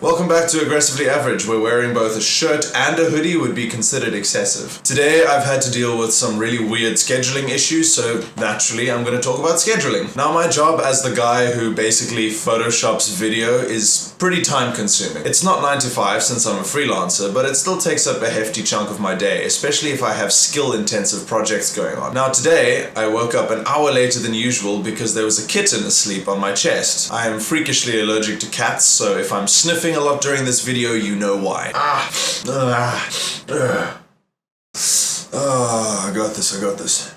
Welcome back to Aggressively Average, where wearing both a shirt and a hoodie would be considered excessive. Today I've had to deal with some really weird scheduling issues, so naturally I'm going to talk about scheduling. Now my job as the guy who basically photoshops video is pretty time consuming. It's not 9 to 5 since I'm a freelancer, but it still takes up a hefty chunk of my day, especially if I have skill intensive projects going on. Now today I woke up an hour later than usual because there was a kitten asleep on my chest. I am freakishly allergic to cats, so if I'm sniffing a lot during this video, you know why. I got this. Let's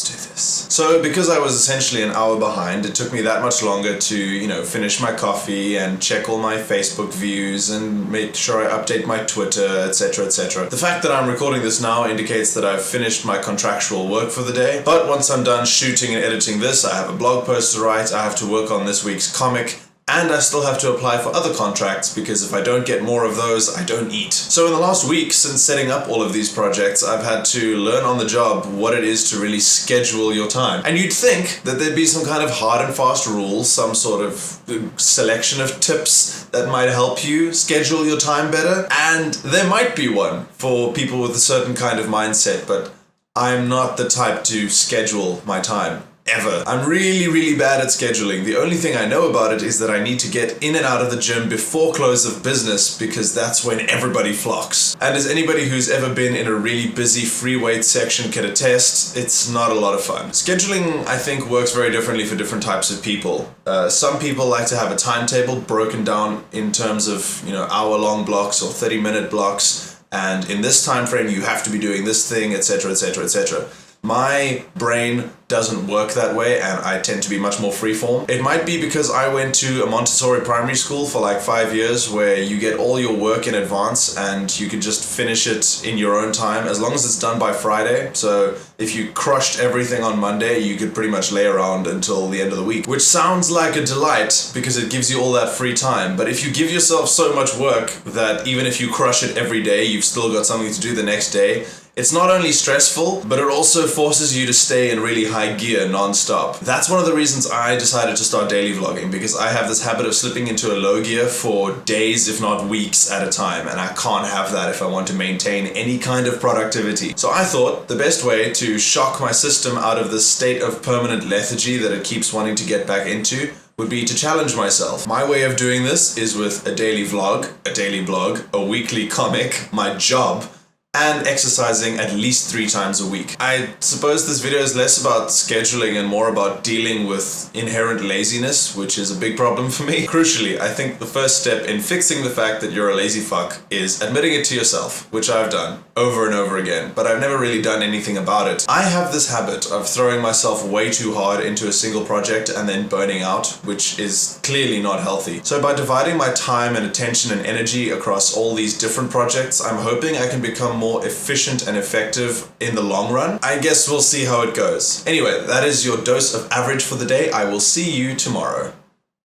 do this. So because I was essentially an hour behind, it took me that much longer to, finish my coffee and check all my Facebook views and make sure I update my Twitter, etc, etc. The fact that I'm recording this now indicates that I've finished my contractual work for the day, but once I'm done shooting and editing this, I have a blog post to write, I have to work on this week's comic, and I still have to apply for other contracts because if I don't get more of those, I don't eat. So in the last week, since setting up all of these projects, I've had to learn on the job what it is to really schedule your time. And you'd think that there'd be some kind of hard and fast rules, some sort of selection of tips that might help you schedule your time better. And there might be one for people with a certain kind of mindset, but I'm not the type to schedule my time. Ever. I'm really bad at scheduling. The only thing I know about it is that I need to get in and out of the gym before close of business because that's when everybody flocks. And as anybody who's ever been in a really busy free weight section can attest, it's not a lot of fun. Scheduling, I think, works very differently for different types of people. Some people like to have a timetable broken down in terms of, hour-long blocks or 30-minute blocks, and in this time frame you have to be doing this thing, etc, etc, etc. My brain doesn't work that way, and I tend to be much more freeform. It might be because I went to a Montessori primary school for like 5 years where you get all your work in advance and you can just finish it in your own time as long as it's done by Friday. So if you crushed everything on Monday, you could pretty much lay around until the end of the week, which sounds like a delight because it gives you all that free time. But if you give yourself so much work that even if you crush it every day, you've still got something to do the next day, it's not only stressful, but it also forces you to stay in really high gear non-stop. That's one of the reasons I decided to start daily vlogging, because I have this habit of slipping into a low gear for days, if not weeks at a time, and I can't have that if I want to maintain any kind of productivity. So I thought the best way to shock my system out of this state of permanent lethargy that it keeps wanting to get back into would be to challenge myself. My way of doing this is with a daily vlog, a daily blog, a weekly comic, my job, and exercising at least 3 times a week. I suppose this video is less about scheduling and more about dealing with inherent laziness, which is a big problem for me. Crucially, I think the first step in fixing the fact that you're a lazy fuck is admitting it to yourself, which I've done over and over again, but I've never really done anything about it. I have this habit of throwing myself way too hard into a single project and then burning out, which is clearly not healthy. So by dividing my time and attention and energy across all these different projects, I'm hoping I can become more efficient and effective in the long run. I guess we'll see how it goes. Anyway, that is your dose of average for the day. I will see you tomorrow.